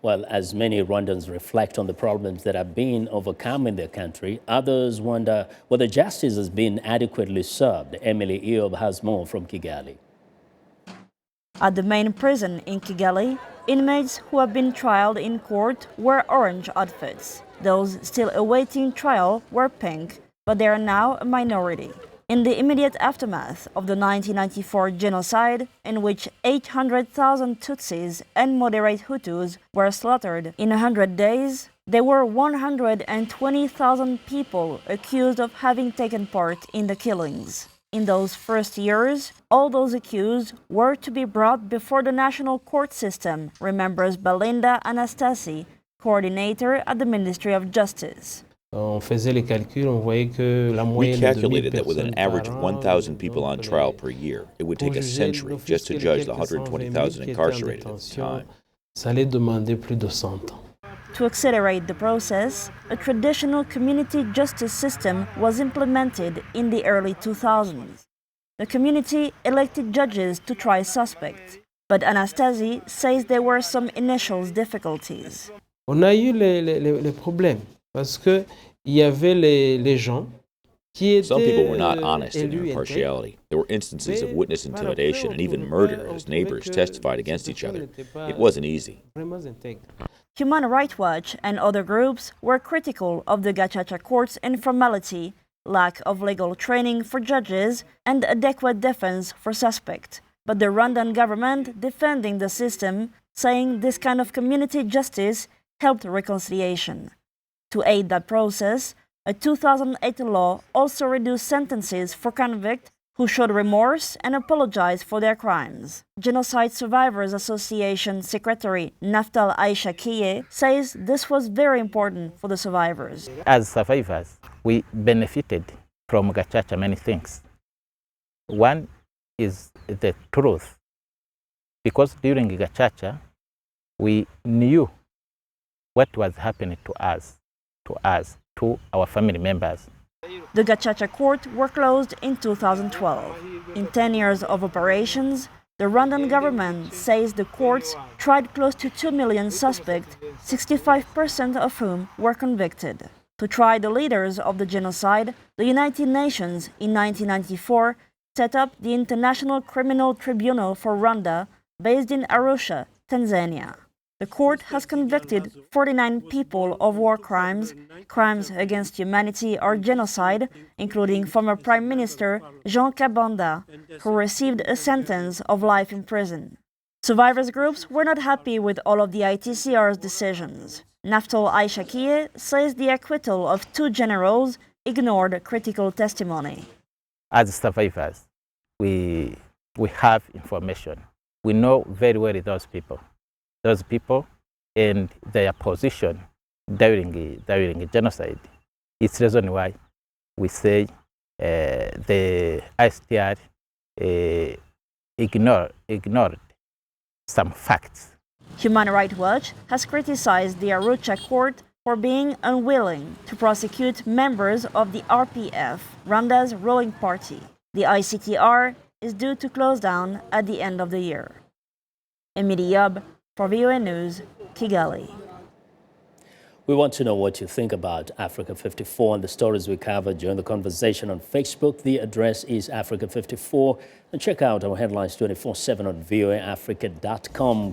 Well, as many Rwandans reflect on the problems that have been overcome in their country, others wonder whether justice has been adequately served. Emilie Iob has more from Kigali. At the main prison in Kigali, inmates who have been tried in court wear orange outfits. Those still awaiting trial wear pink, but they are now a minority. In the immediate aftermath of the 1994 genocide, in which 800,000 Tutsis and moderate Hutus were slaughtered in 100 days, there were 120,000 people accused of having taken part in the killings. In those first years, all those accused were to be brought before the national court system, remembers Belinda Anastasi, coordinator at the Ministry of Justice. We calculated that with an average of 1,000 people on trial per year, it would take a century just to judge the 120,000 incarcerated at the time. To accelerate the process, a traditional community justice system was implemented in the early 2000s. The community elected judges to try suspects, but Anastasi says there were some initial difficulties. On a eu les problèmes parce que il y avait les gens qui étaient. Some people were not honest in their impartiality. There were instances of witness intimidation and even murder as neighbors testified against each other. It wasn't easy. Human Rights Watch and other groups were critical of the Gacaca court's informality, lack of legal training for judges, and adequate defense for suspects. But the Rwandan government defending the system, saying this kind of community justice helped reconciliation. To aid that process, a 2008 law also reduced sentences for convicts who showed remorse and apologized for their crimes. Genocide Survivors Association Secretary Naftal Aisha Kiye says this was very important for the survivors. As survivors, we benefited from Gacaca many things. One is the truth, because during Gacaca, we knew what was happening to us, to our family members. The Gacaca court were closed in 2012. In 10 years of operations, the Rwandan government says the courts tried close to 2 million suspects, 65% of whom were convicted. To try the leaders of the genocide, the United Nations in 1994 set up the International Criminal Tribunal for Rwanda, based in Arusha, Tanzania. The court has convicted 49 people of war crimes, crimes against humanity or genocide, including former Prime Minister Jean Kabanda, who received a sentence of life in prison. Survivors groups were not happy with all of the ITCR's decisions. Naftal Aisha Kiye says the acquittal of 2 generals ignored critical testimony. As survivors, we have information. We know very well those people and their position during the genocide. It's the reason why we say the ICTR ignored some facts. Human Rights Watch has criticized the Arusha court for being unwilling to prosecute members of the RPF, Rwanda's ruling party. The ICTR is due to close down at the end of the year. Emilie Iob, for VOA News, Kigali. We want to know what you think about Africa 54 and the stories we covered during the conversation on Facebook. The address is Africa 54. And check out our headlines 24/7 on voaafrica.com.